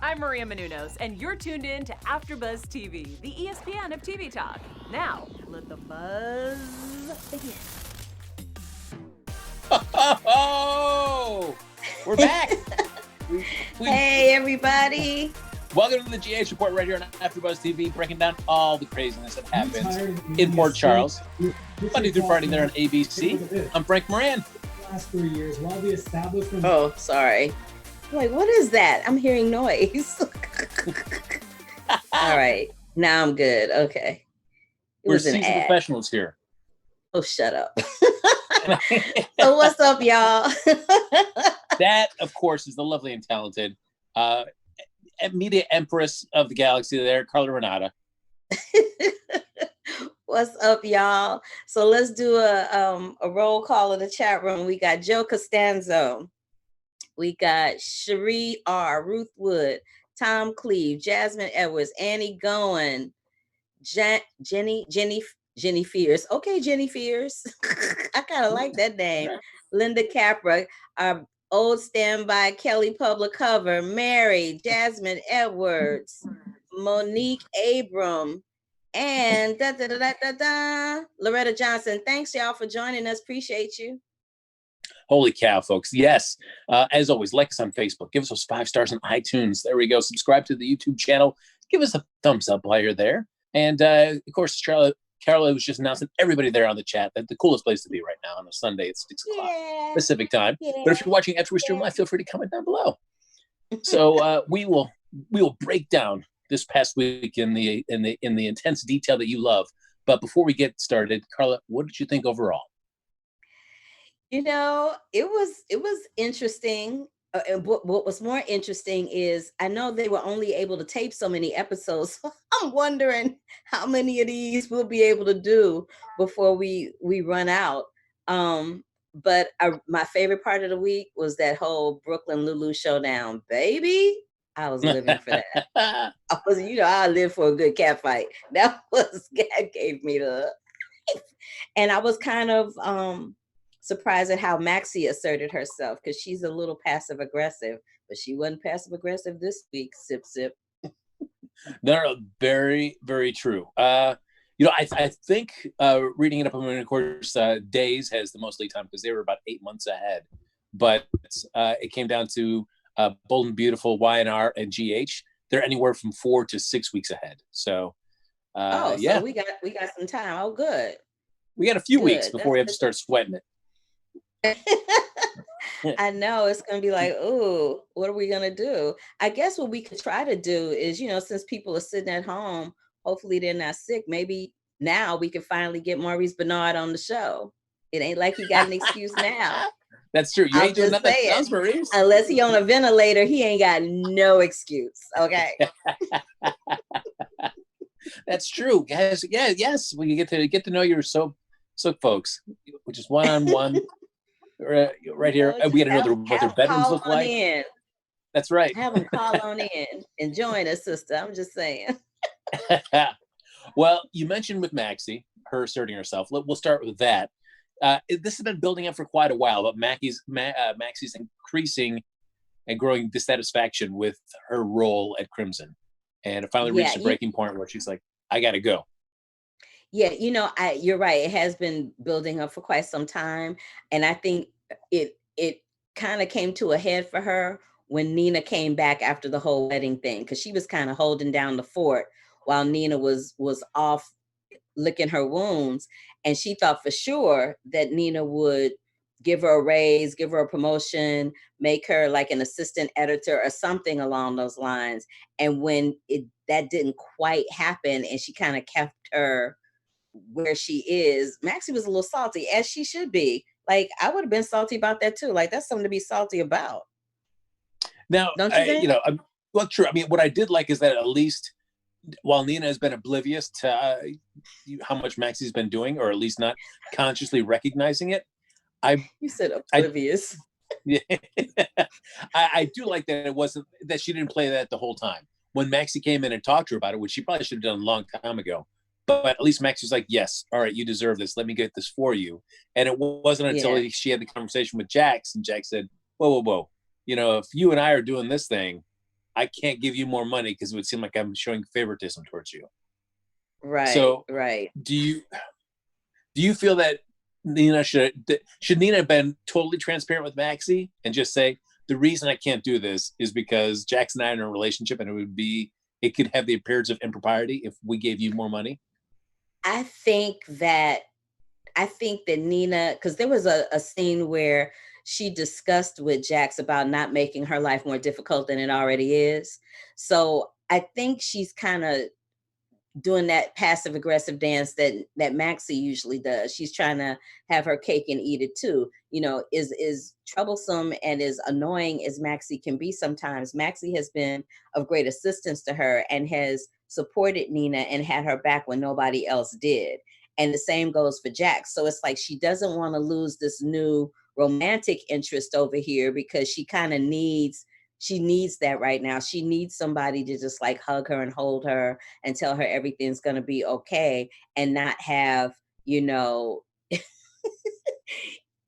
I'm Maria Menounos, and you're tuned in to AfterBuzz TV, the ESPN of TV talk. Now, let the buzz begin. Oh, we're back. Hey, everybody. Welcome to the GH Report right here on AfterBuzz TV, breaking down all the craziness that happens in Port Charles. Monday through Friday there on ABC. I'm Frank Moran. Last 3 years, while the establishment. Oh, sorry. I'm like, what is that? I'm hearing noise. All right. Now I'm good. Okay. We're seasoned professionals here. Oh, shut up. So what's up, y'all? That, of course, is the lovely and talented media empress of the galaxy there, Carla Renata. What's up, y'all? So let's do a roll call in the chat room. We got Joe Costanzo. We got Cherie R, Ruth Wood, Tom Cleve, Jasmine Edwards, Annie Goen, Jenny Fears. Okay, Jenny Fears. I kind of like that name. Linda Capra, our old standby Kelly Public Cover, Mary, Jasmine Edwards, Monique Abram, and Loretta Johnson. Thanks, y'all, for joining us. Appreciate you. Holy cow, folks. Yes. As always, like us on Facebook. Give us those 5 stars on iTunes. There we go. Subscribe to the YouTube channel. Give us a thumbs up while you're there. And, of course, Carla was just announcing everybody there on the chat that the coolest place to be right now on a Sunday at 6 o'clock Pacific time. Yeah. But if you're watching after we stream live, feel free to comment down below. So we will break down this past week in the intense detail that you love. But before we get started, Carla, what did you think overall? You know, it was interesting. And what was more interesting is I know they were only able to tape so many episodes. So I'm wondering how many of these we'll be able to do before we run out. But my favorite part of the week was that whole Brooklyn Lulu showdown, baby. I was living for that. I live for a good cat fight. That gave me the, and I was kind of surprised at how Maxie asserted herself because she's a little passive aggressive, but she wasn't passive aggressive this week. Sip, sip. No, very, very true. I think reading it up, of course, Days has the most lead time because they were about 8 months ahead. But it came down to Bold and Beautiful, YNR, and GH. They're anywhere from 4 to 6 weeks ahead. So, so we got some time. Oh, good. We got a few weeks before we have to start sweating it. I know it's gonna be like, oh, what are we gonna do? I guess what we could try to do is, since people are sitting at home, hopefully they're not sick. Maybe now we can finally get Maurice Bernard on the show. It ain't like he got an excuse now. That's true. You ain't doing nothing else, Maurice. Unless he on a ventilator, he ain't got no excuse. Okay. That's true, guys. Yeah, yes. We get to know your soap folks, which is one-on-one. Right here, we got to know what their bedrooms look like. In. That's right. Have them call on in and join us, sister. I'm just saying. Well, you mentioned with Maxie, her asserting herself. We'll start with that. This has been building up for quite a while, but Maxie's increasing and growing dissatisfaction with her role at Crimson, and it finally reached a breaking point where she's like, "I got to go." Yeah, you're right. It has been building up for quite some time. And I think it kind of came to a head for her when Nina came back after the whole wedding thing, because she was kind of holding down the fort while Nina was off licking her wounds. And she thought for sure that Nina would give her a raise, give her a promotion, make her like an assistant editor or something along those lines. And when that didn't quite happen and she kind of kept her where she is, Maxie was a little salty, as she should be. Like, I would have been salty about that too. Like, that's something to be salty about. Now, don't you think? Well, true. I mean, what I did like is that at least while Nina has been oblivious to how much Maxie's been doing, or at least not consciously recognizing it, you said oblivious. I do like that it wasn't that she didn't play that the whole time. When Maxie came in and talked to her about it, which she probably should have done a long time ago. But at least Max was like, yes, all right, you deserve this. Let me get this for you. And it wasn't until she had the conversation with Jax, and Jax said, whoa. If you and I are doing this thing, I can't give you more money because it would seem like I'm showing favoritism towards you. Right. So right. do you feel that Nina should Nina have been totally transparent with Maxie and just say, the reason I can't do this is because Jax and I are in a relationship, and it could have the appearance of impropriety if we gave you more money? I think that Nina, because there was a scene where she discussed with Jax about not making her life more difficult than it already is. So I think she's kind of doing that passive aggressive dance that Maxie usually does. She's trying to have her cake and eat it too. You know, is troublesome and as annoying as Maxie can be sometimes. Maxie has been of great assistance to her and has supported Nina and had her back when nobody else did. And the same goes for Jax. So it's like she doesn't want to lose this new romantic interest over here because she kind of needs that right now. She needs somebody to just like hug her and hold her and tell her everything's going to be okay and not have, you know,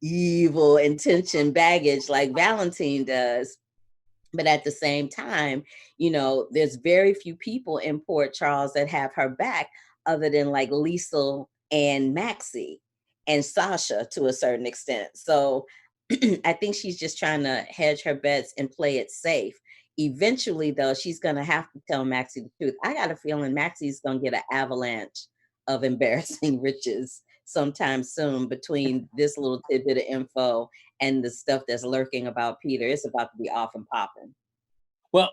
evil intention baggage like Valentine does. But at the same time, you know, there's very few people in Port Charles that have her back other than like Lisa and Maxie and Sasha to a certain extent. So I think she's just trying to hedge her bets and play it safe. Eventually, though, she's going to have to tell Maxie the truth. I got a feeling Maxie's going to get an avalanche of embarrassing riches sometime soon between this little tidbit of info and the stuff that's lurking about Peter. It's about to be off and popping. Well,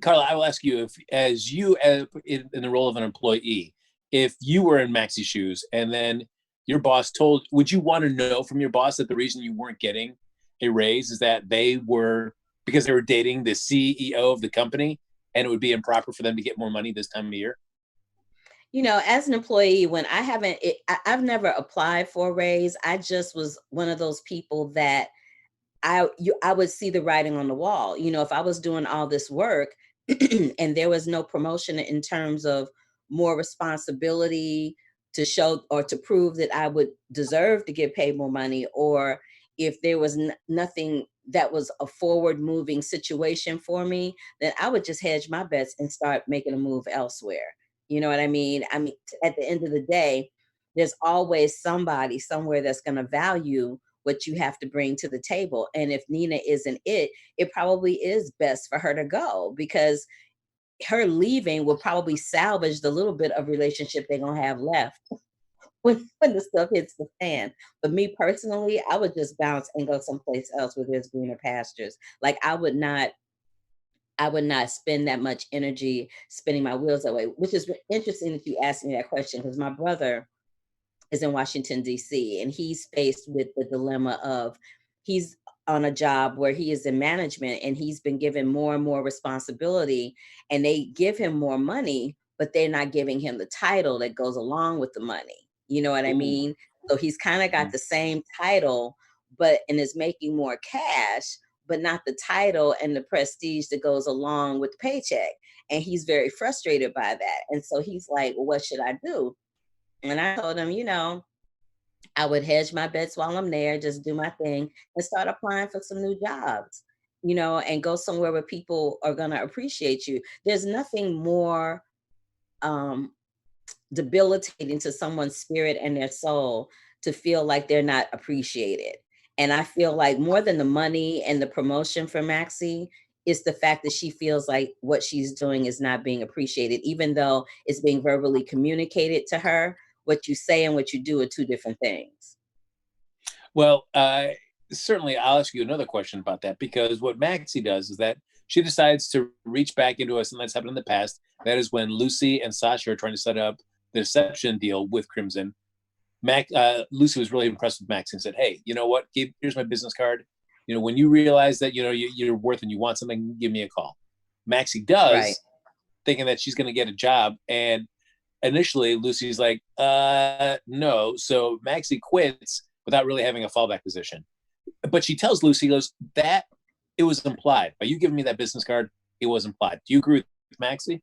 Carla, I will ask you, as in the role of an employee, if you were in Maxie's shoes and then your boss would you want to know from your boss that the reason you weren't getting a raise is that because they were dating the CEO of the company and it would be improper for them to get more money this time of year? You know, as an employee, when I've never applied for a raise. I just was one of those people that I would see the writing on the wall. You know, if I was doing all this work and there was no promotion in terms of more responsibility to show or to prove that I would deserve to get paid more money, or if there was nothing that was a forward moving situation for me, then I would just hedge my bets and start making a move elsewhere. You know what I mean? I mean, at the end of the day, there's always somebody somewhere that's going to value what you have to bring to the table. And if Nina isn't it probably is best for her to go, because her leaving will probably salvage the little bit of relationship they're going to have left when the stuff hits the fan. But me personally, I would just bounce and go someplace else where there's greener pastures. Like I would not spend that much energy spinning my wheels that way, which is interesting that you asked me that question, because my brother is in Washington, D.C., and he's faced with the dilemma of he's on a job where he is in management and he's been given more and more responsibility, and they give him more money, but they're not giving him the title that goes along with the money. You know what I mean? So he's kind of got the same title, and is making more cash, but not the title and the prestige that goes along with the paycheck. And he's very frustrated by that. And so he's like, well, what should I do? And I told him, you know, I would hedge my bets while I'm there, just do my thing and start applying for some new jobs, you know, and go somewhere where people are going to appreciate you. There's nothing more debilitating to someone's spirit and their soul to feel like they're not appreciated. And I feel like more than the money and the promotion for Maxie, it's the fact that she feels like what she's doing is not being appreciated, even though it's being verbally communicated to her. What you say and what you do are two different things. Well, certainly I'll ask you another question about that, because what Maxie does is that she decides to reach back into us, and that's happened in the past. That is when Lucy and Sasha are trying to set up the deception deal with Crimson. Lucy was really impressed with Maxie and said, hey, you know what? Here's my business card. You know, when you realize that, you know, you're worth and you want something, give me a call. Maxie does, right, thinking that she's going to get a job. And initially Lucy's like, no. So Maxie quits without really having a fallback position. But she tells Lucy, goes, that it was implied. By you giving me that business card, it was implied. Do you agree with Maxie?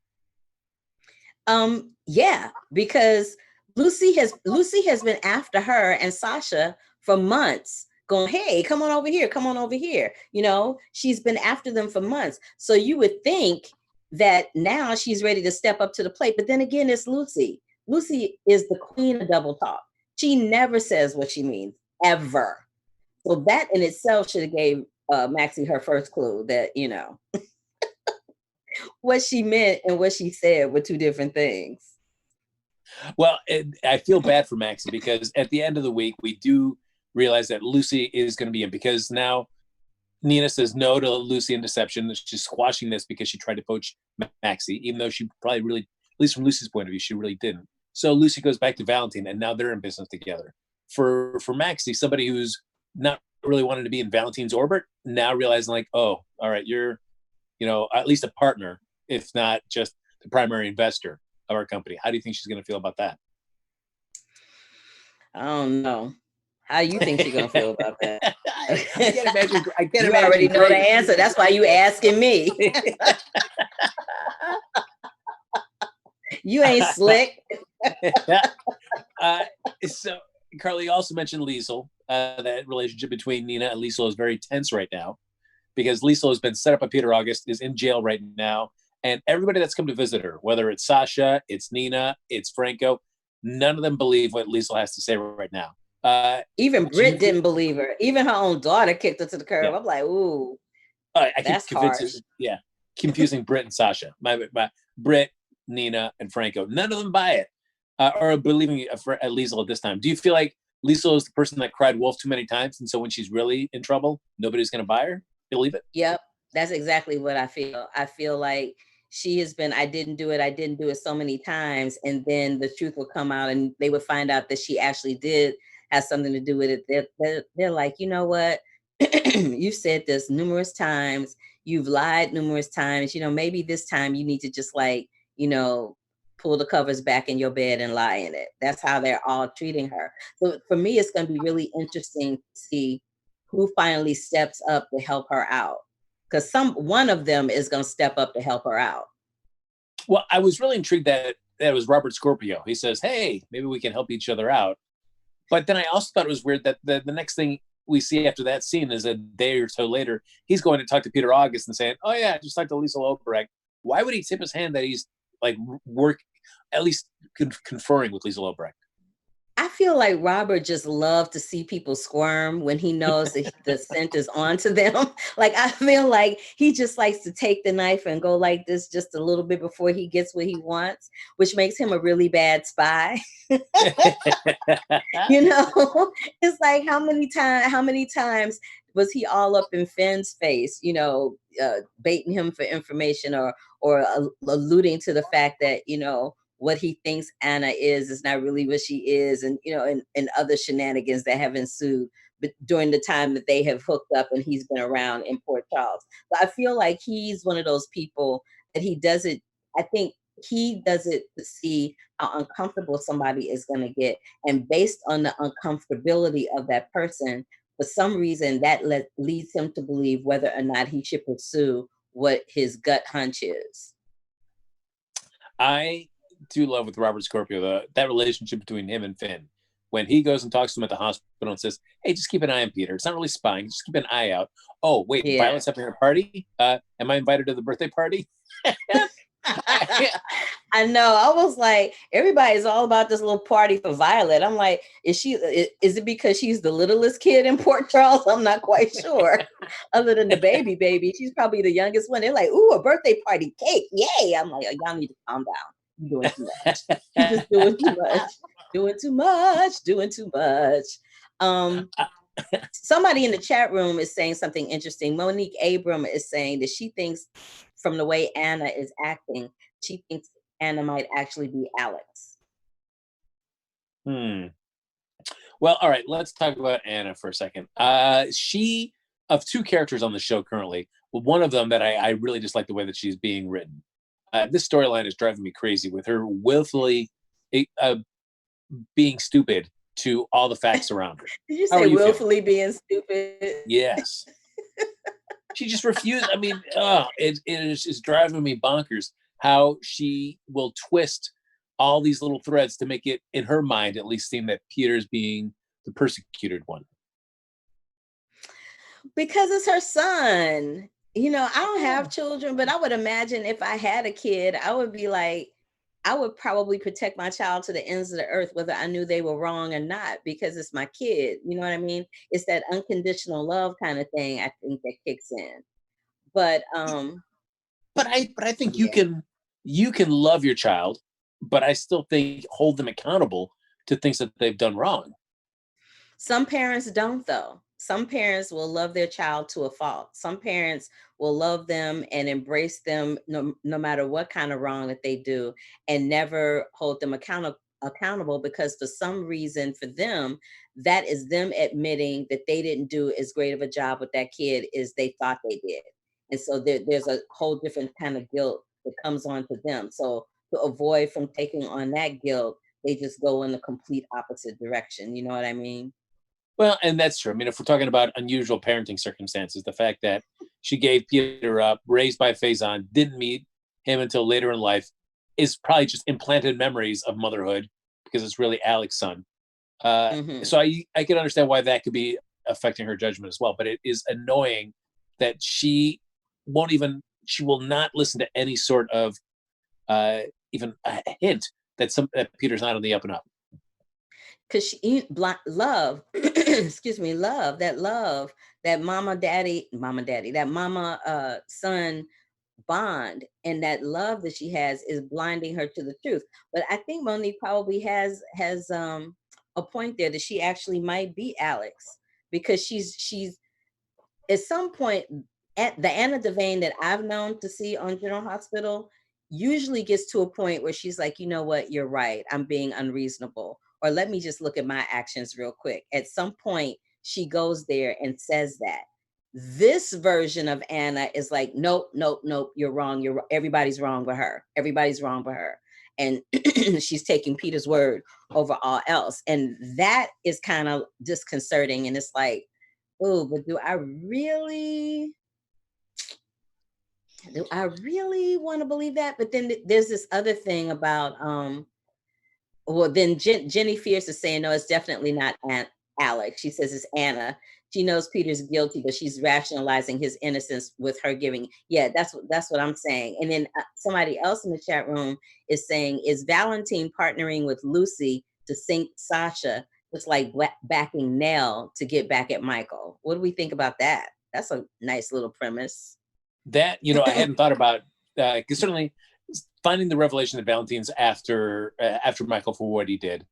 Yeah, because Lucy has been after her and Sasha for months, going, hey, come on over here, come on over here. You know, she's been after them for months. So you would think that now she's ready to step up to the plate. But then again, it's Lucy. Lucy is the queen of double talk. She never says what she means, ever. So that in itself should have gave Maxie her first clue that, you know, what she meant and what she said were two different things. Well, I feel bad for Maxie because at the end of the week, we do realize that Lucy is going to be in, because now Nina says no to Lucy and deception. She's squashing this because she tried to poach Maxie, even though she probably really, at least from Lucy's point of view, she really didn't. So Lucy goes back to Valentine, and now they're in business together. For Maxie, somebody who's not really wanting to be in Valentine's orbit, now realizing like, oh, all right, you're, you know, at least a partner, if not just the primary investor of our company. How do you think she's going to feel about that? I don't know. How you think she's gonna feel about that? I can't imagine. I can't you imagine already know the answer. That's why you asking me. You ain't slick. So Carly also mentioned Liesl. That relationship between Nina and Liesl is very tense right now, because Liesl has been set up by Peter August, is in jail right now, and everybody that's come to visit her, whether it's Sasha, it's Nina, it's Franco, none of them believe what Liesl has to say right now. Even Britt didn't believe her. Even her own daughter kicked her to the curb. Yeah. I'm like, ooh, that's harsh. Yeah, confusing Britt and Sasha. My Britt, Nina, and Franco. None of them buy it or believing at Liesl at this time. Do you feel like Liesl is the person that cried wolf too many times, and so when she's really in trouble, nobody's going to buy her? Believe it? Yep, that's exactly what I feel. I feel like she has been, I didn't do it so many times, and then the truth will come out, and they would find out that she actually did has something to do with it. They're like, you know what? You've said this numerous times. You've lied numerous times. You know, maybe this time you need to just like, you know, pull the covers back in your bed and lie in it. That's how they're all treating her. So for me, it's going to be really interesting to see who finally steps up to help her out. Because one of them is going to step up to help her out. Well, I was really intrigued that it was Robert Scorpio. He says, hey, maybe we can help each other out. But then I also thought it was weird that the next thing we see after that scene is a day or so later, he's going to talk to Peter August and saying, oh, yeah, I just talked to Liesl Obrecht. Why would he tip his hand that he's like at least conferring with Liesl Obrecht? I feel like Robert just loves to see people squirm when he knows that the scent is onto them. Like, I feel like he just likes to take the knife and go like this just a little bit before he gets what he wants, which makes him a really bad spy. You know, it's like how many times was he all up in Finn's face, you know, baiting him for information or alluding to the fact that, you know, what he thinks Anna is not really what she is, and you know, and other shenanigans that have ensued during the time that they have hooked up and he's been around in Port Charles. So I feel like he's one of those people that he does it. I think he does it to see how uncomfortable somebody is going to get, and based on the uncomfortability of that person, for some reason that leads him to believe whether or not he should pursue what his gut hunch is. I do love with Robert Scorpio that relationship between him and Finn, when he goes and talks to him at the hospital and says, hey, just keep an eye on Peter. It's not really spying, just keep an eye out. Oh wait, yeah. Violet's having a party. Am I invited to the birthday party? I know. I was like, everybody's all about this little party for Violet. I'm like, is it because she's the littlest kid in Port Charles? I'm not quite sure. Other than the baby, she's probably the youngest one. They're like, ooh, a birthday party cake, yay! I'm like, y'all need to calm down. You're doing too much. You're just doing too much. Doing too much. Somebody in the chat room is saying something interesting. Monique Abram is saying that she thinks, from the way Anna is acting, she thinks Anna might actually be Alex. Well, all right, let's talk about Anna for a second. She, of two characters on the show currently, one of them that I really just like the way that she's being written. This storyline is driving me crazy with her willfully being stupid to all the facts around her. Did you say willfully being stupid? Yes. She just refused. I mean, it is just driving me bonkers how she will twist all these little threads to make it, in her mind at least, seem that Peter's being the persecuted one. Because it's her son. I don't have children, but I would imagine if I had a kid, I would be like, I would probably protect my child to the ends of the earth, whether I knew they were wrong or not, because it's my kid. You know what I mean? It's that unconditional love kind of thing, I think, that kicks in. But But I think you yeah. can love your child, but I still think hold them accountable to things that they've done wrong. Some parents don't, though. Some parents will love their child to a fault. Some parents will love them and embrace them no matter what kind of wrong that they do, and never hold them accountable, because for some reason for them, that is them admitting that they didn't do as great of a job with that kid as they thought they did. And so there's a whole different kind of guilt that comes on to them. So to avoid from taking on that guilt, they just go in the complete opposite direction. You know what I mean? Well, and that's true. I mean, if we're talking about unusual parenting circumstances, the fact that she gave Peter up, raised by Faison, didn't meet him until later in life, is probably just implanted memories of motherhood because it's really Alex's son. Hmm. So I can understand why that could be affecting her judgment as well. But it is annoying that she will not listen to any sort of even a hint that Peter's not on the up and up. Because love, excuse me, love, that mama daddy, that mama son bond, and that love that she has is blinding her to the truth. But I think Monique probably has a point there, that she actually might be Alex, because she's at some point, at the Anna Devane that I've known to see on General Hospital usually gets to a point where she's like, you know what, you're right, I'm being unreasonable, or let me just look at my actions real quick. At some point, she goes there and says that. This version of Anna is like, nope, nope, nope, you're wrong. Everybody's wrong with her. Everybody's wrong with her. And she's taking Peter's word over all else. And that is kind of disconcerting. And it's like, oh, but do I really want to believe that? But then there's this other thing about well, then Jenny Fierce is saying, no, it's definitely not Alex. She says it's Anna. She knows Peter's guilty, but she's rationalizing his innocence with her giving. Yeah, that's what I'm saying. And then somebody else in the chat room is saying, is Valentine partnering with Lucy to sink Sasha, just like backing Nelle to get back at Michael? What do we think about that? That's a nice little premise. That I hadn't thought about, because certainly finding the revelation that Valentine's after Michael for what he did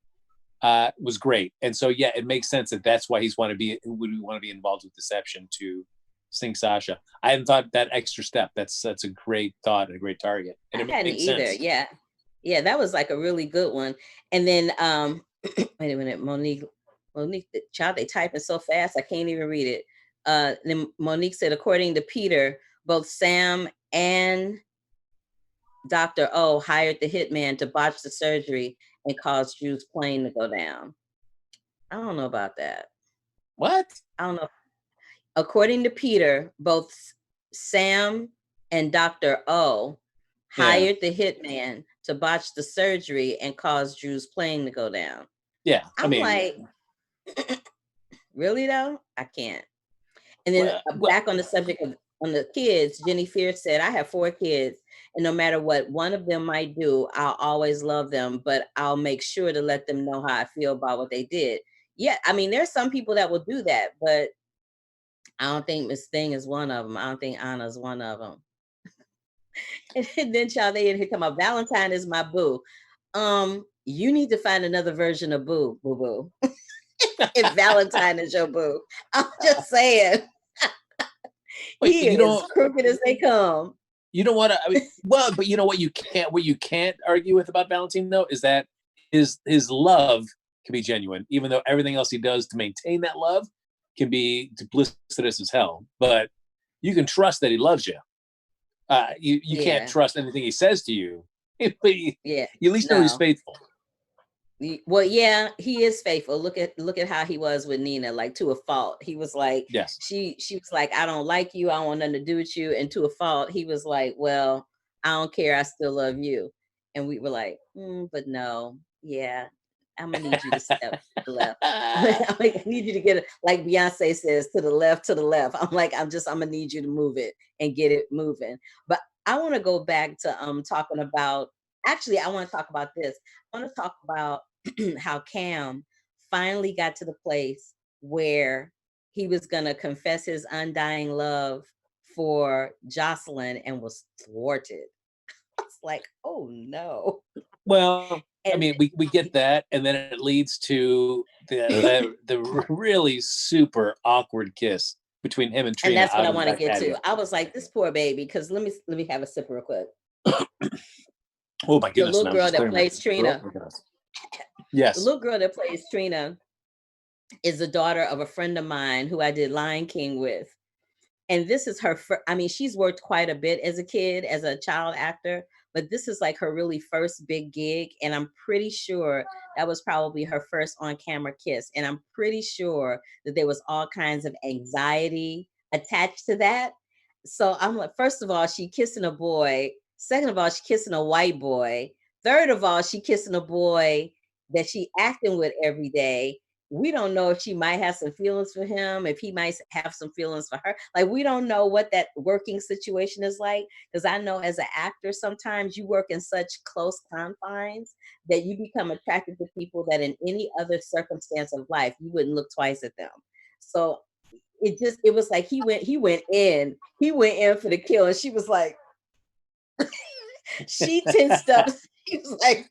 was great, and so yeah, it makes sense that that's why would want to be involved with deception to sting Sasha. I hadn't thought that extra step. That's a great thought and a great target, and I it hadn't makes either. sense. Yeah, that was like a really good one. And then wait a minute, Monique, the child, they typing so fast I can't even read it. Then Monique said, according to Peter, both Sam and Dr. O hired the hitman to botch the surgery and cause Drew's plane to go down. I don't know about that. What? I don't know. According to Peter, both Sam and Dr. O Yeah. hired the hitman to botch the surgery and cause Drew's plane to go down. Yeah. I'm like, really though? I can't. And then back on the subject of on the kids, Jenny Fierce said, I have 4 kids, and no matter what one of them might do, I'll always love them, but I'll make sure to let them know how I feel about what they did. Yeah, I mean, there's some people that will do that, but I don't think Miss Thing is one of them. I don't think Anna's one of them. And then child, they in here talking about Valentine is my boo. You need to find another version of boo boo. If Valentine is your boo, I'm just saying. He is as crooked as they come. You don't want to. I mean, well, but you know what you can't argue with about Valentine though is that his love can be genuine, even though everything else he does to maintain that love can be duplicitous as hell. But you can trust that he loves you. You can't trust anything he says to you, but you at least know he's faithful. Well, yeah, he is faithful. Look at how he was with Nina, like to a fault. He was like, yes, she was like, I don't like you, I don't want nothing to do with you. And to a fault, he was like, well, I don't care, I still love you. And we were like, but no, yeah, I'm gonna need you to step to the left. I'm like, I need you to get it, like Beyonce says, to the left, to the left. I'm like, I'm gonna need you to move it and get it moving. But I want to go back to talking about, actually, I want to talk about this. I want to talk about how Cam finally got to the place where he was gonna confess his undying love for Jocelyn and was thwarted. It's like, oh no. Well, I And mean, we get that, and then it leads to the really super awkward kiss between him and and Trina that's what out I on the want to back get patio. to. I was like, this poor baby, because let me have a sip real quick. Oh my The goodness! little and I was girl just that clearing my plays throat. Trina, Oh my goodness. the Yes. little girl that plays Trina is the daughter of a friend of mine who I did Lion King with. And this is her I mean, she's worked quite a bit as a kid, as a child actor, but this is like her really first big gig. And I'm pretty sure that was probably her first on-camera kiss. And I'm pretty sure that there was all kinds of anxiety attached to that. So I'm like, first of all, she kissing a boy. Second of all, she kissing a white boy. Third of all, she kissing a boy that she acting with every day. We don't know if she might have some feelings for him, if he might have some feelings for her. Like, we don't know what that working situation is like. Because I know as an actor, sometimes you work in such close confines that you become attracted to people that in any other circumstance of life, you wouldn't look twice at them. So it was like he went in for the kill. And she was like, she tensed up. She was like,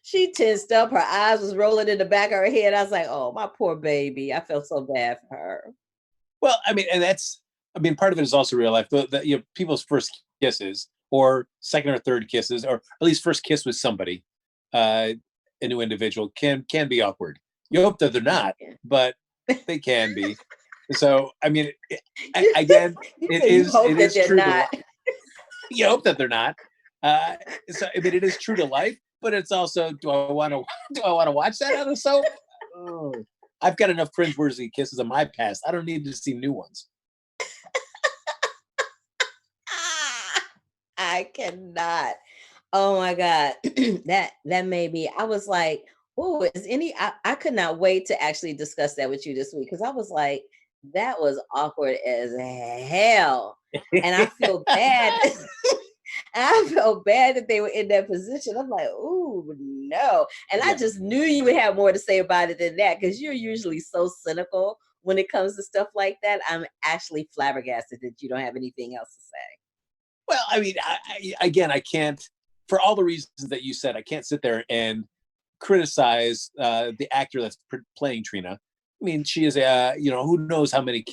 she tensed up. Her eyes was rolling in the back of her head. I was like, oh, my poor baby. I felt so bad for her. Well, I mean, and part of it is also real life. People's first kisses, or second or third kisses, or at least first kiss with somebody, a new individual can be awkward. You hope that they're not, but they can be. So, I mean, again, it is true to life. You hope that they're not. So, I mean, it is true to life, but it's also, do I want to watch that on a soap? Oh, I've got enough cringeworthy kisses in my past. I don't need to see new ones. I cannot. Oh my God. that made me, I was like, oh, I could not wait to actually discuss that with you this week, because I was like, that was awkward as hell. And I feel bad. I felt bad that they were in that position. I'm like, ooh, no. And I just knew you would have more to say about it than that, because you're usually so cynical when it comes to stuff like that. I'm actually flabbergasted that you don't have anything else to say. Well, I mean, I can't, for all the reasons that you said, I can't sit there and criticize the actor that's playing Trina. I mean, she is who knows how many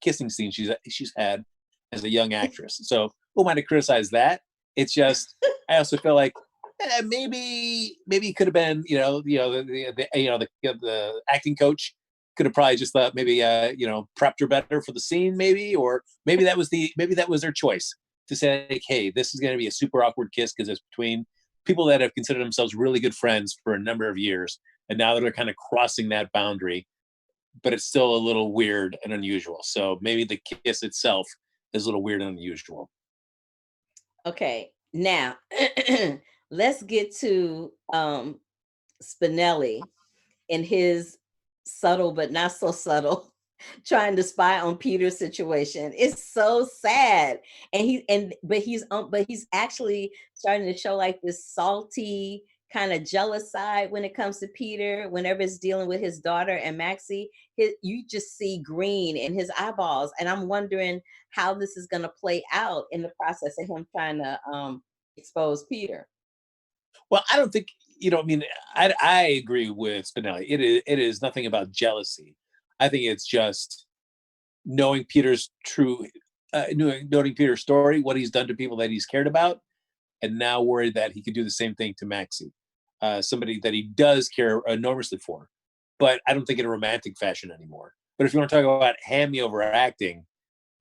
kissing scenes she's had as a young actress. So who am I to criticize that? It's just, I also feel like maybe it could have been, the acting coach could have probably just thought maybe prepped her better for the scene, maybe, or maybe that was their choice to say, like, hey, this is going to be a super awkward kiss because it's between people that have considered themselves really good friends for a number of years, and now they're kind of crossing that boundary, but it's still a little weird and unusual. So maybe the kiss itself is a little weird and unusual. Okay, now let's get to Spinelli and his subtle but not so subtle trying to spy on Peter's situation. It's so sad. And but he's actually starting to show like this salty kind of jealous side when it comes to Peter. Whenever it's dealing with his daughter and Maxie, you just see green in his eyeballs. And I'm wondering how this is going to play out in the process of him trying to expose Peter. Well, I don't think, I mean, I agree with Spinelli. It is nothing about jealousy. I think it's just knowing Peter's knowing Peter's story, what he's done to people that he's cared about, and now worried that he could do the same thing to Maxie, somebody that he does care enormously for, but I don't think in a romantic fashion anymore. But if you want to talk about hammy overacting,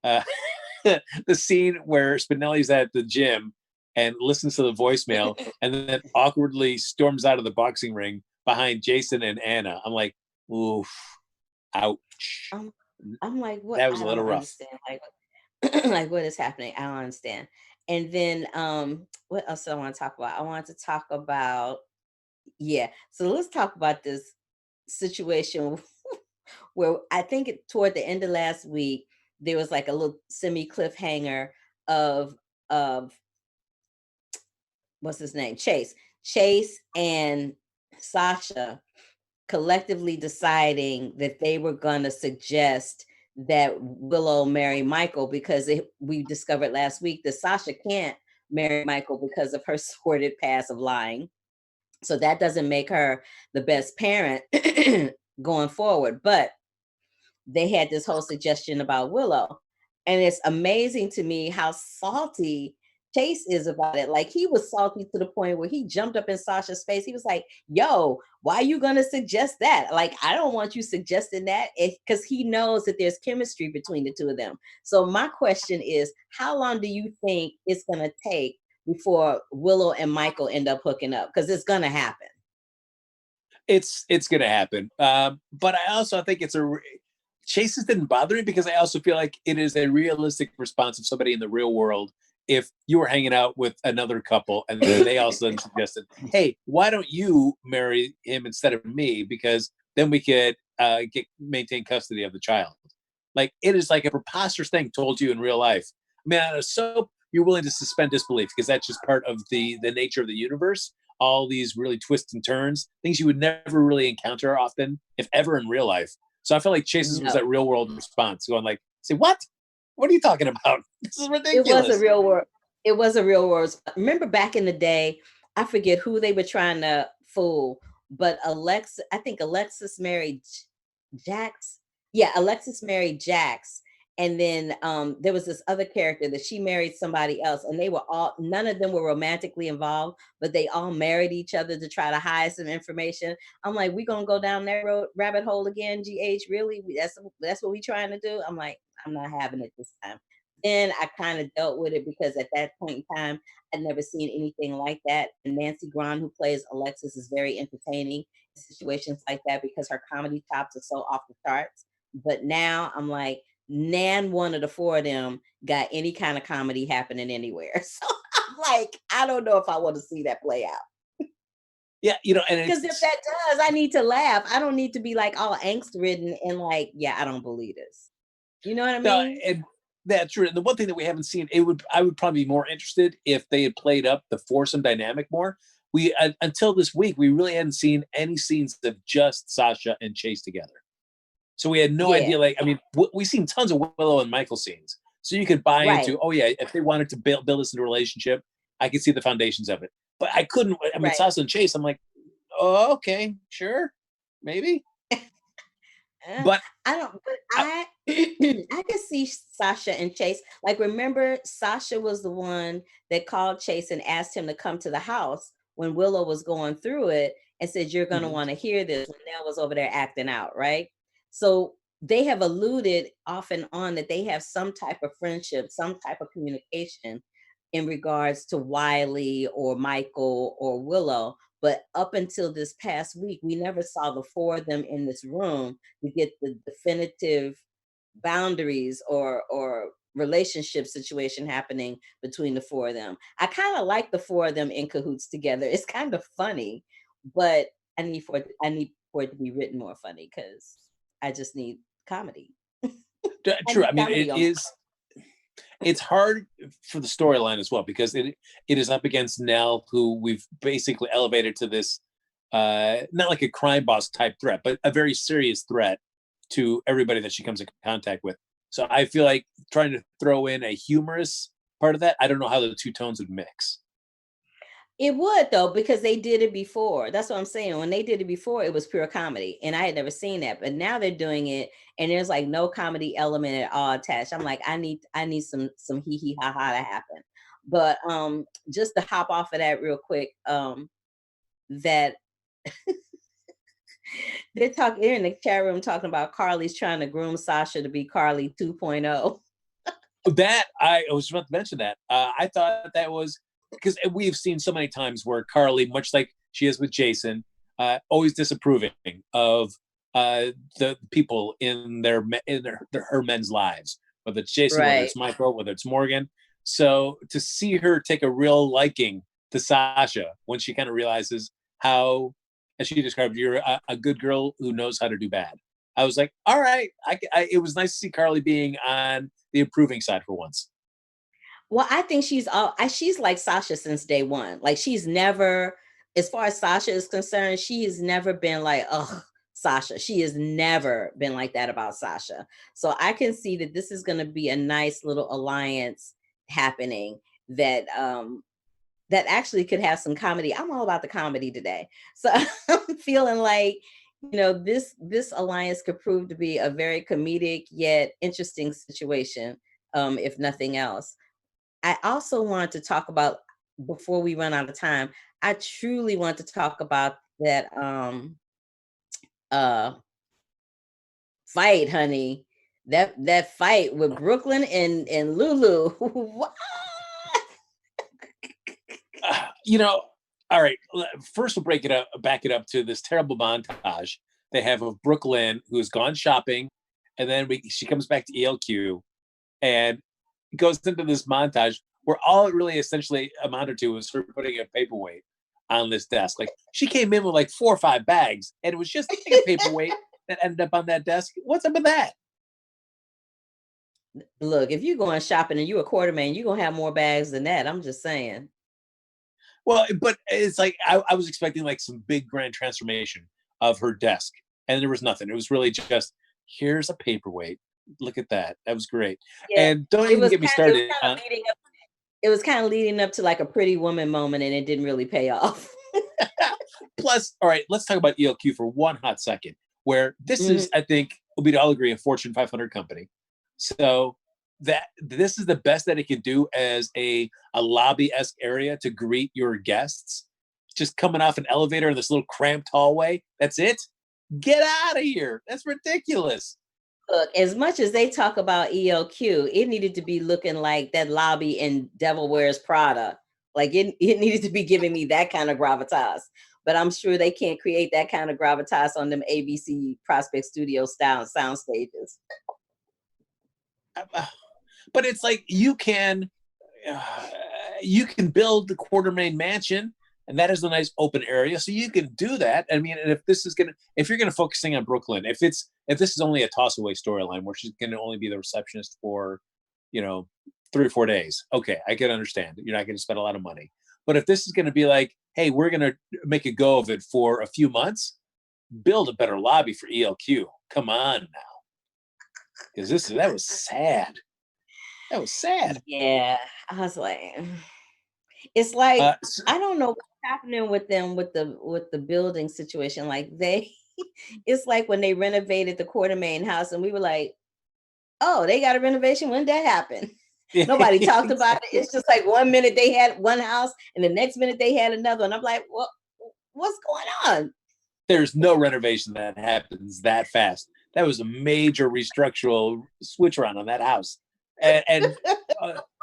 the scene where Spinelli's at the gym and listens to the voicemail and then awkwardly storms out of the boxing ring behind Jason and Anna. I'm like, oof, ouch. I'm like, what? That was I a little don't rough. understand. Like what is happening? I don't understand. And then what else do I want to talk about? I want to talk about, Yeah. So let's talk about this situation where I think toward the end of last week there was like a little semi cliffhanger of of what's his name? Chase. Chase and Sasha collectively deciding that they were going to suggest that Willow marry Michael because we discovered last week that Sasha can't marry Michael because of her sordid past of lying. So that doesn't make her the best parent going forward. But they had this whole suggestion about Willow. And it's amazing to me how salty Chase is about it. Like he was salty to the point where he jumped up in Sasha's face. He was like, yo, why are you going to suggest that? Like, I don't want you suggesting that, because he knows that there's chemistry between the two of them. So my question is, how long do you think it's going to take before Willow and Michael end up hooking up? Because it's going to happen. It's going to happen. But I also think Chases didn't bother me because I also feel like it is a realistic response of somebody in the real world. If you were hanging out with another couple and then they all of a sudden suggested, hey, why don't you marry him instead of me? Because then we could maintain custody of the child. Like, it is like a preposterous thing told you in real life. I mean, on a soap, you're willing to suspend disbelief because that's just part of the nature of the universe. All these really twists and turns, things you would never really encounter often, if ever, in real life. So I feel like Chase's was that real world response, going like, "Say what? What are you talking about? This is ridiculous." It was a real world. It was a real world. Remember back in the day, I forget who they were trying to fool, but I think Alexis married Jax. Yeah, Alexis married Jax. And then there was this other character that she married somebody else, and none of them were romantically involved, but they all married each other to try to hide some information. I'm like, we gonna go down that rabbit hole again, GH? Really? That's what we trying to do? I'm like, I'm not having it this time. Then I kind of dealt with it because at that point in time, I'd never seen anything like that. And Nancy Grahn, who plays Alexis, is very entertaining in situations like that because her comedy chops are so off the charts. But now I'm like, Nan, one of the four of them, got any kind of comedy happening anywhere. So I'm like, I don't know if I want to see that play out. Yeah, and because if that does, I need to laugh. I don't need to be like all angst ridden and like, yeah, I don't believe this. You know what I no, mean? and that's true. And the one thing that we haven't seen, I would probably be more interested if they had played up the foursome dynamic more. We until this week, we really hadn't seen any scenes of just Sasha and Chase together. So we had no idea. Like, I mean, we've seen tons of Willow and Michael scenes, so you could buy into. Oh yeah, if they wanted to build this into a relationship, I could see the foundations of it. But I couldn't. I mean, Sasha and Chase. I'm like, oh, okay, sure, maybe. But I don't. But I can see Sasha and Chase. Like, remember, Sasha was the one that called Chase and asked him to come to the house when Willow was going through it, and said, "You're going to want to hear this." When Nelle was over there acting out, right? So they have alluded off and on that they have some type of friendship, some type of communication in regards to Wiley or Michael or Willow. But up until this past week, we never saw the four of them in this room to get the definitive boundaries or relationship situation happening between the four of them. I kind of like the four of them in cahoots together. It's kind of funny, but I need for it to be written more funny because I just need comedy. True. I mean, it's hard for the storyline as well because it is up against Nelle, who we've basically elevated to this not like a crime boss type threat, but a very serious threat to everybody that she comes in contact with. So I feel like trying to throw in a humorous part of that, I don't know how the two tones would mix. It would, though, because they did it before. That's what I'm saying. When they did it before, it was pure comedy, and I had never seen that. But now they're doing it, and there's like no comedy element at all attached. I'm like, I need some hee hee ha ha to happen. But just to hop off of that real quick, that they're in the chat room talking about Carly's trying to groom Sasha to be Carly 2.0. That I was about to mention that. I thought that was because we've seen so many times where Carly, much like she is with Jason, always disapproving of the people in her men's lives, whether it's Jason, whether it's Michael, whether it's Morgan. So to see her take a real liking to Sasha when she kind of realizes how as she described, you're a good girl who knows how to do bad. I was like, all right. It was nice to see Carly being on the improving side for once. Well, I think she's like Sasha since day one. Like she's never, as far as Sasha is concerned, she has never been like, oh, Sasha. She has never been like that about Sasha. So I can see that this is going to be a nice little alliance happening that that actually could have some comedy. I'm all about the comedy today. So I'm feeling like, this alliance could prove to be a very comedic yet interesting situation, if nothing else. I also want to talk about, before we run out of time, I truly want to talk about that fight, honey. That fight with Brooklyn and Lulu. What? All right. First, we'll back it up to this terrible montage they have of Brooklyn, who's gone shopping, and then she comes back to ELQ and goes into this montage where all it really essentially amounted to was her putting a paperweight on this desk. Like, she came in with like 4 or 5 bags, and it was just a paperweight that ended up on that desk. What's up with that? Look, if you're going shopping and you're a quarterman, you're gonna have more bags than that. I'm just saying. Well, but it's like I was expecting like some big grand transformation of her desk, and there was nothing. It was really just, here's a paperweight. Look at that. That was great. Yeah, and don't even get me started. It was kind of leading up to like a Pretty Woman moment, and it didn't really pay off. Plus, all right, let's talk about ELQ for one hot second, where this is, I think, we'd all agree, a Fortune 500 company. So that this is the best that it could do as a lobby-esque area to greet your guests. Just coming off an elevator in this little cramped hallway. That's it? Get out of here. That's ridiculous. Look, as much as they talk about ELQ, it needed to be looking like that lobby in Devil Wears Prada. Like it needed to be giving me that kind of gravitas. But I'm sure they can't create that kind of gravitas on them ABC Prospect Studio style sound stages. But it's like you can build the Quartermain Mansion, and that is a nice open area, so you can do that. I mean, and if you're gonna focusing on Brooklyn, if this is only a toss away storyline where she's gonna only be the receptionist for 3 or 4 days, okay, I can understand. You're not gonna spend a lot of money. But if this is gonna be like, hey, we're gonna make a go of it for a few months, build a better lobby for ELQ. Come on now, because that was sad. That was sad. Yeah, I was like, it's like I don't know what's happening with them with the building situation. Like it's like when they renovated the Quartermain house, and we were like, oh, they got a renovation. When did that happen? Nobody talked about it. It's just like 1 minute they had one house, and the next minute they had another. And I'm like, well, what's going on? There's no renovation that happens that fast. That was a major restructural switch around on that house. And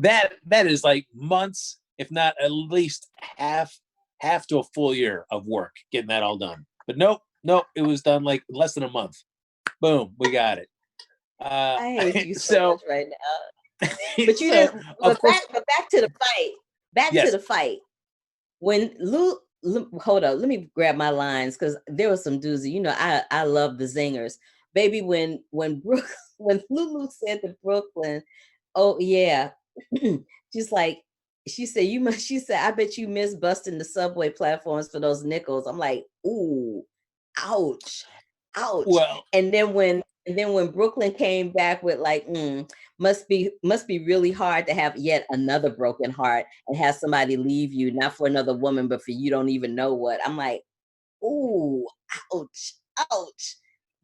that is like months, if not at least half to a full year of work getting that all done. But nope, it was done like less than a month. Boom, we got it. I hate you so much right now. But you didn't. But back to the fight. To the fight. When hold up, let me grab my lines because there was some doozy. I love the zingers, baby. When Lulu said to Brooklyn, oh yeah, she's like, she said, I bet you miss busting the subway platforms for those nickels. I'm like, ooh, ouch. Well, and then when Brooklyn came back with like, must be really hard to have yet another broken heart and have somebody leave you, not for another woman, but for you don't even know what. I'm like, ooh, ouch.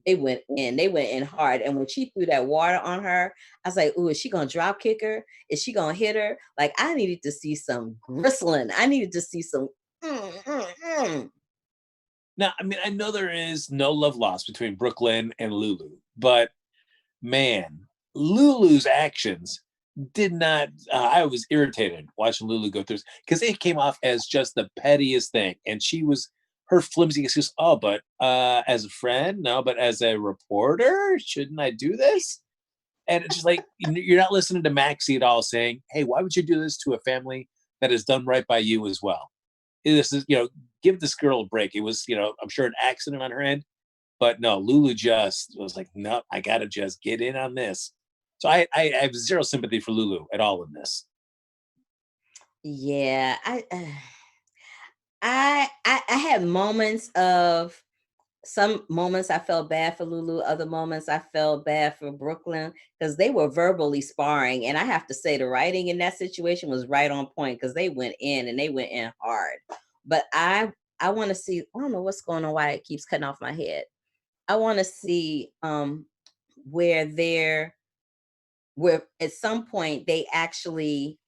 They went in hard. And when she threw that water on her, I was like, ooh, is she going to drop kick her? Is she going to hit her? Like, I needed to see some bristling. I needed to see some. Now, I mean, I know there is no love lost between Brooklyn and Lulu, but man, Lulu's actions did not, I was irritated watching Lulu go through, because it came off as just the pettiest thing. And her flimsy excuse, oh, but as a friend, no, but as a reporter, shouldn't I do this? And it's just like, you're not listening to Maxie at all saying, hey, why would you do this to a family that has done right by you as well? This is, give this girl a break. It was, I'm sure an accident on her end, but no, Lulu just was like, no, I gotta just get in on this. So I have zero sympathy for Lulu at all in this. Yeah, I had moments of some moments I felt bad for Lulu, other moments I felt bad for Brooklyn because they were verbally sparring. And I have to say, the writing in that situation was right on point because they went in and they went in hard. But I want to see, I don't know what's going on, why it keeps cutting off my head. I want to see where where at some point they actually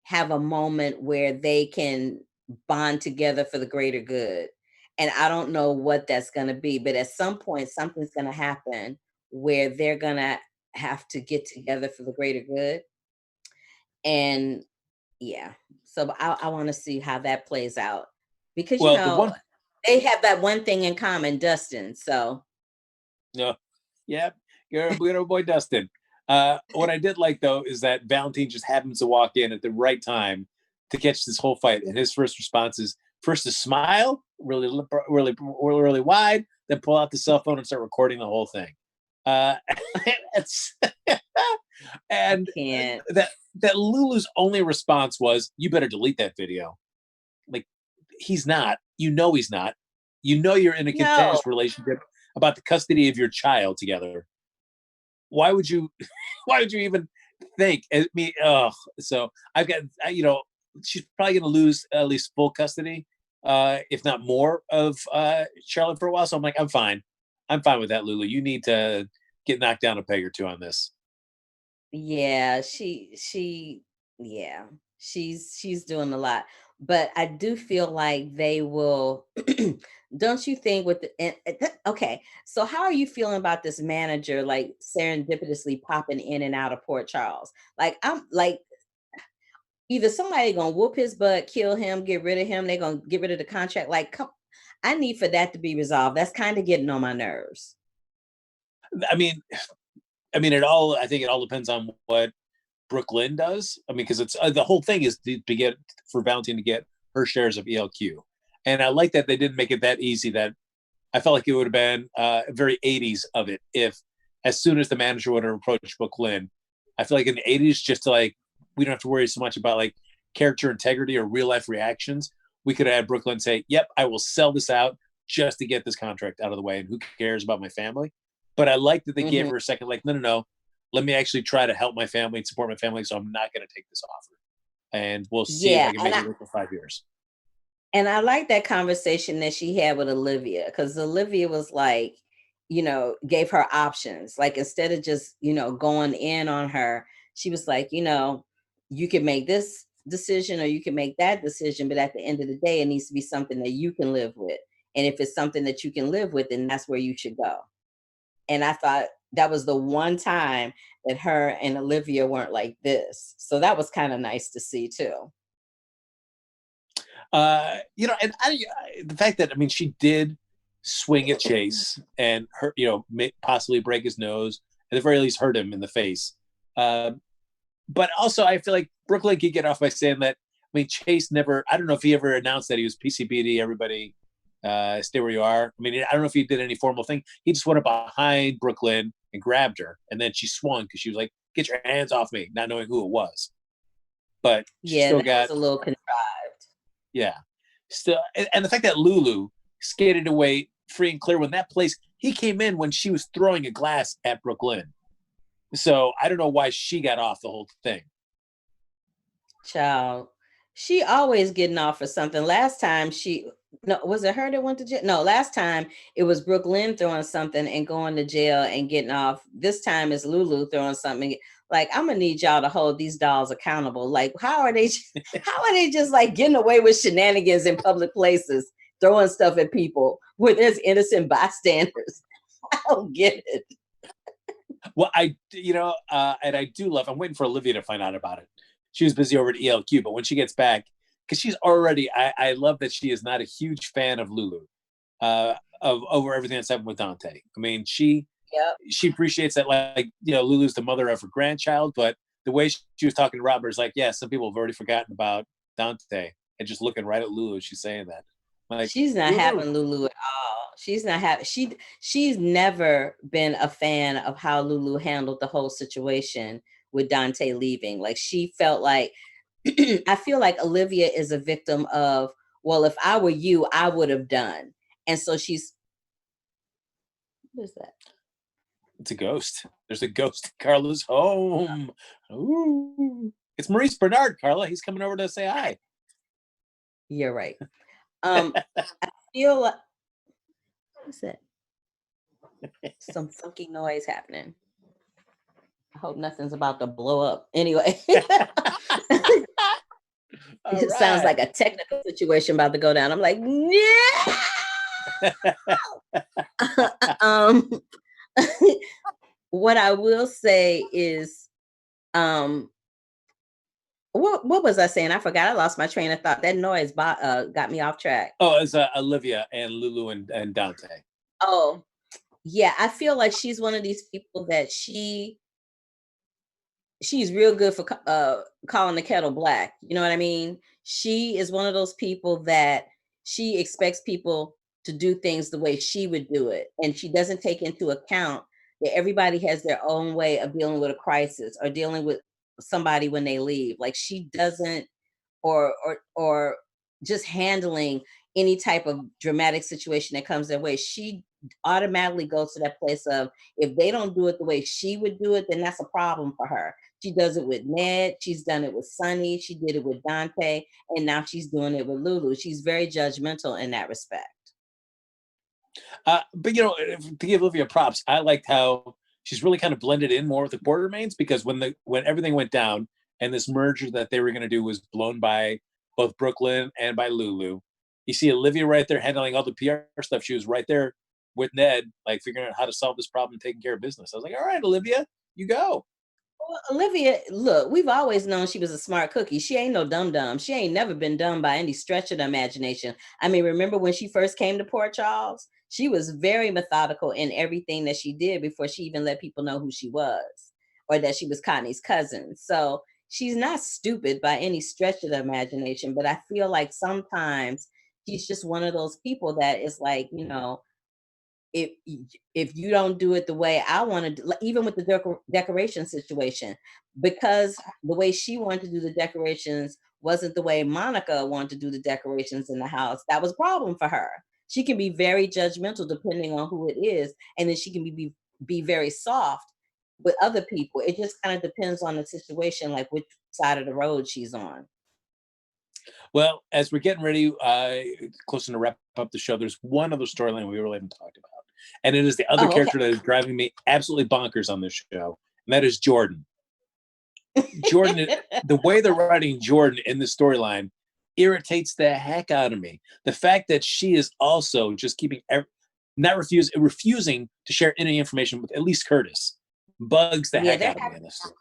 have a moment where they can bond together for the greater good. And I don't know what that's going to be, but at some point, something's going to happen where they're going to have to get together for the greater good. And yeah, so I want to see how that plays out because, Well, the one, they have that one thing in common, Dustin. So, no, yeah, you're good old boy Dustin. What I did like though is that Valentine just happens to walk in at the right time to catch this whole fight, and his first response is first to smile really wide, then pull out the cell phone and start recording the whole thing. It's and can't. that Lulu's only response was, "You better delete that video." Like, he's not. He's not. You're in a contentious relationship about the custody of your child together. Why would you? Why would you even think? I mean, so I've got, she's probably going to lose at least full custody, if not more, of Charlotte for a while. So I'm like, I'm fine with that, Lulu. You need to get knocked down a peg or two on this. Yeah, yeah, she's doing a lot. But I do feel like they will, don't you think with okay, so how are you feeling about this manager like serendipitously popping in and out of Port Charles? Like I'm like either somebody gonna whoop his butt, kill him, get rid of him, they're gonna get rid of the contract. Like come, I need for that to be resolved. That's kind of getting on my nerves. I mean, I think it all depends on what Brooklyn does. I mean, because it's the whole thing is to get for Valentine to get her shares of ELQ, and I like that they didn't make it that easy. That I felt like it would have been very 80s of it if, as soon as the manager would have approached Brooklyn, I feel like in the 80s, just to like, we don't have to worry so much about like character integrity or real life reactions. We could have had Brooklyn say, "Yep, I will sell this out just to get this contract out of the way, and who cares about my family." But I like that they gave her a second, like, no. Let me actually try to help my family and support my family. So I'm not going to take this offer. And we'll see if I can make it work for 5 years. And I like that conversation that she had with Olivia, because Olivia was like, gave her options. Like instead of just, going in on her, she was like, you can make this decision or you can make that decision. But at the end of the day, it needs to be something that you can live with. And if it's something that you can live with, then that's where you should go. And I thought that was the one time that her and Olivia weren't like this. So that was kind of nice to see too. And the fact that, I mean, she did swing at Chase and hurt, possibly break his nose, at the very least hurt him in the face. But also I feel like Brooklyn could get off by saying that, I mean, Chase never, I don't know if he ever announced that he was PCBD, everybody stay where you are. I mean, I don't know if he did any formal thing. He just went up behind Brooklyn and grabbed her, and then she swung because she was like, "Get your hands off me," not knowing who it was. But she still got was a little contrived. Yeah, still, and the fact that Lulu skated away free and clear when that place, he came in when she was throwing a glass at Brooklyn. So I don't know why she got off the whole thing. Child, she always getting off for something. Last time was it her that went to jail? No, last time it was Brooklyn throwing something and going to jail and getting off. This time it's Lulu throwing something. Like, I'm gonna need y'all to hold these dolls accountable. Like, how are they just like getting away with shenanigans in public places, throwing stuff at people where there's innocent bystanders? I don't get it. Well, and I do love, I'm waiting for Olivia to find out about it. She was busy over at ELQ, but when she gets back, because she's already, I love that she is not a huge fan of Lulu, of over everything that's happened with Dante. I mean, she appreciates that, like, Lulu's the mother of her grandchild, but the way she was talking to Robert is like, yeah, some people have already forgotten about Dante, and just looking right at Lulu, she's saying that. Like, she's not Lulu. having Lulu at all. She's not having she's never been a fan of how Lulu handled the whole situation with Dante leaving. Like she felt like I feel like Olivia is a victim of, well, if I were you, I would have done. And so she's what is that? It's a ghost. There's a ghost in Carla's home. Ooh. It's Maurice Bernard, Carla. He's coming over to say hi. You're right. I feel like what is that? Some funky noise happening. I hope nothing's about to blow up. Anyway. It sounds like a technical situation about to go down. I'm like, no. What I will say is, what was I saying? I forgot. I lost my train of thought. That noise got me off track. Oh, it's Olivia and Lulu and Dante. Oh, yeah. I feel like she's one of these people that she's real good for calling the kettle black. You know what I mean? She is one of those people that she expects people to do things the way she would do it. And she doesn't take into account that everybody has their own way of dealing with a crisis or dealing with somebody when they leave. Like she doesn't, or just handling any type of dramatic situation that comes their way. She automatically goes to that place of, if they don't do it the way she would do it, then that's a problem for her. She does it with Ned. She's done it with Sonny. She did it with Dante. And now she's doing it with Lulu. She's very judgmental in that respect. But, you know, to give Olivia props, I liked how she's really kind of blended in more with the Quartermains, because when everything went down and this merger that they were going to do was blown by both Brooklyn and by Lulu, you see Olivia right there handling all the PR stuff. She was right there with Ned, like figuring out how to solve this problem and taking care of business. I was like, all right, Olivia, you go. Well, Olivia, look, we've always known she was a smart cookie. She ain't no dum-dum. She ain't never been dumb by any stretch of the imagination. I mean, remember when she first came to Port Charles? She was very methodical in everything that she did before she even let people know who she was or that she was Connie's cousin. So she's not stupid by any stretch of the imagination, but I feel like sometimes she's just one of those people that is like, you know, if if you don't do it the way I want to do, even with the decoration situation, because the way she wanted to do the decorations wasn't the way Monica wanted to do the decorations in the house, that was a problem for her. She can be very judgmental depending on who it is, and then she can be very soft with other people. It just kind of depends on the situation, like which side of the road she's on. Well, as we're getting ready, closer to wrap up the show, there's one other storyline we really haven't talked about. And it is the other character that is driving me absolutely bonkers on this show. And that is Jordan. Jordan, the way they're writing Jordan in the storyline irritates the heck out of me. The fact that she is also just refusing to share any information with at least Curtis bugs the heck out of me in this story.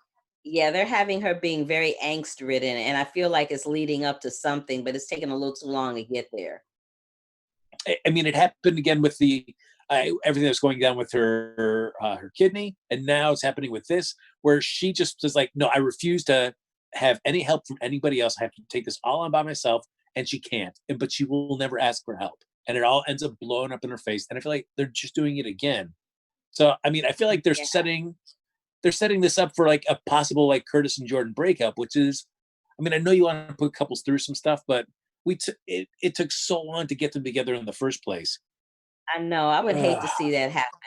Yeah, they're having her being very angst ridden, and I feel like it's leading up to something, but it's taking a little too long to get there. I mean, it happened again with the everything that's going down with her kidney, and now it's happening with this, where she just is like, no, I refuse to have any help from anybody else. I have to take this all on by myself, and she can't. But she will never ask for help, and it all ends up blowing up in her face. And I feel like they're just doing it again. So I mean, I feel like they're setting this up for like a possible like Curtis and Jordan breakup, which is, I mean, I know you want to put couples through some stuff, but it took so long to get them together in the first place. I know. I would hate to see that happen.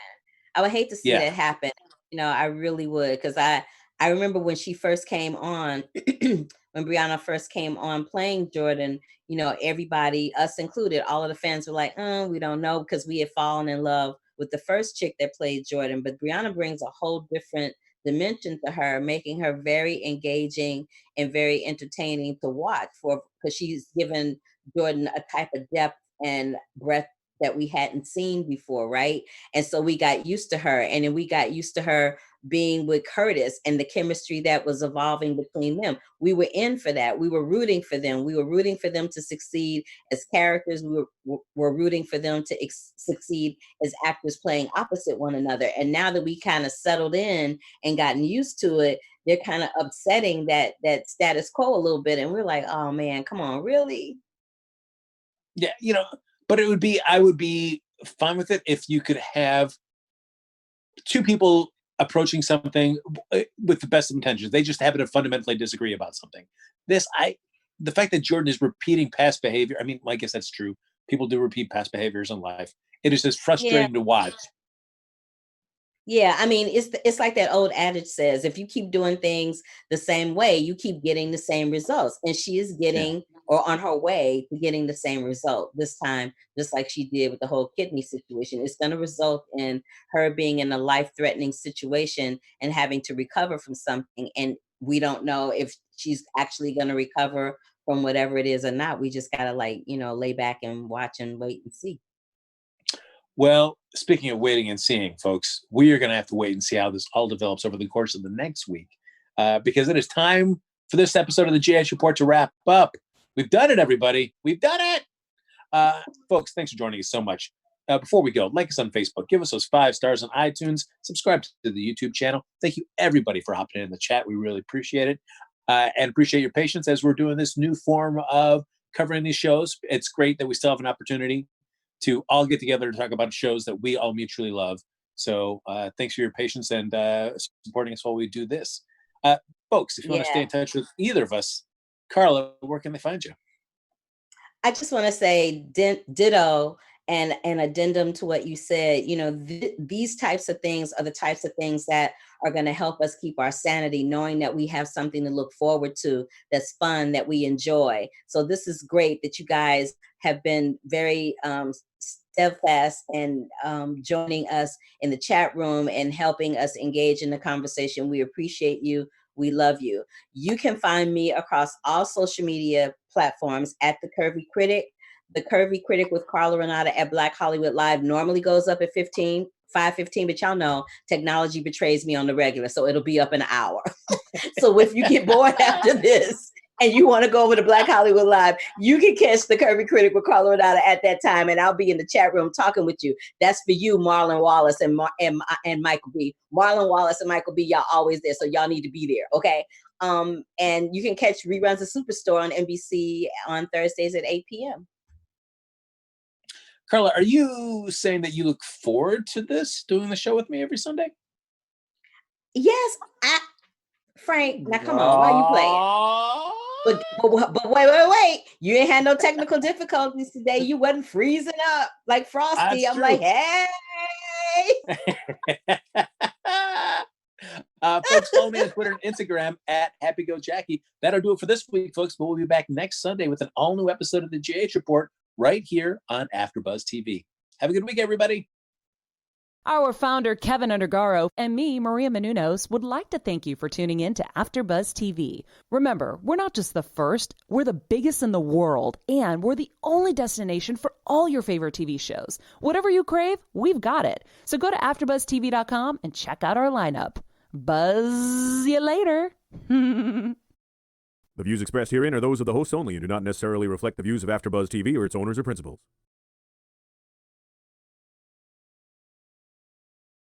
I would hate to see that happen. You know, I really would, because I remember when she first came on, when Brianna first came on playing Jordan, you know, everybody, us included, all of the fans were like, we don't know, because we had fallen in love with the first chick that played Jordan. But Brianna brings a whole different dimension to her, making her very engaging and very entertaining to watch because she's given Jordan a type of depth and breadth that we hadn't seen before, right? And so we got used to her, and then we got used to her being with Curtis and the chemistry that was evolving between them. We were in for that. We were rooting for them. We were rooting for them to succeed as characters. We were rooting for them to succeed as actors playing opposite one another. And now that we kind of settled in and gotten used to it, they're kind of upsetting that status quo a little bit. And we're like, oh man, come on, really? Yeah, but I would be fine with it if you could have two people approaching something with the best of intentions. They just happen to fundamentally disagree about something. The fact that Jordan is repeating past behavior, I mean, I guess that's true. People do repeat past behaviors in life. It is just frustrating to watch. Yeah, I mean, it's like that old adage says, if you keep doing things the same way, you keep getting the same results. And she is getting or on her way to getting the same result this time, just like she did with the whole kidney situation. It's going to result in her being in a life-threatening situation and having to recover from something. And we don't know if she's actually going to recover from whatever it is or not. We just got to lay back and watch and wait and see. Well, speaking of waiting and seeing, folks, we are going to have to wait and see how this all develops over the course of the next week, because it is time for this episode of the GH Report to wrap up. We've done it, everybody. We've done it. Folks, thanks for joining us so much. Before we go, like us on Facebook, give us those 5 stars on iTunes, subscribe to the YouTube channel. Thank you, everybody, for hopping in the chat. We really appreciate it, and appreciate your patience as we're doing this new form of covering these shows. It's great that we still have an opportunity to all get together to talk about shows that we all mutually love. So thanks for your patience and supporting us while we do this. Folks, if you want to stay in touch with either of us, Carla, where can they find you? I just want to say ditto and an addendum to what you said. These types of things are the types of things that are going to help us keep our sanity, knowing that we have something to look forward to that's fun, that we enjoy. So this is great that you guys have been very steadfast and joining us in the chat room and helping us engage in the conversation. We appreciate you. We love you. You can find me across all social media platforms at The Curvy Critic. The Curvy Critic with Carla Renata at Black Hollywood Live normally goes up at 5:15, but y'all know technology betrays me on the regular, so it'll be up in an hour. So if you get bored after this and you want to go over to Black Hollywood Live, you can catch The Curvy Critic with Carla Renata at that time, and I'll be in the chat room talking with you. That's for you, Marlon Wallace and Michael B. Marlon Wallace and Michael B, y'all always there, so y'all need to be there, okay? And you can catch reruns of Superstore on NBC on Thursdays at 8 p.m. Carla, are you saying that you look forward to doing the show with me every Sunday? Yes, Frank, now come on, why are you playing? But wait. You ain't had no technical difficulties today. You wasn't freezing up like Frosty. That's I'm true. like, hey. Folks, follow me on Twitter and Instagram at HappyGoJackie. That'll do it for this week, folks, but we'll be back next Sunday with an all-new episode of the GH Report right here on AfterBuzz TV. Have a good week, everybody. Our founder, Kevin Undergaro, and me, Maria Menounos, would like to thank you for tuning in to AfterBuzz TV. Remember, we're not just the first, we're the biggest in the world, and we're the only destination for all your favorite TV shows. Whatever you crave, we've got it. So go to AfterBuzzTV.com and check out our lineup. Buzz you later. The views expressed herein are those of the hosts only and do not necessarily reflect the views of AfterBuzz TV or its owners or principals.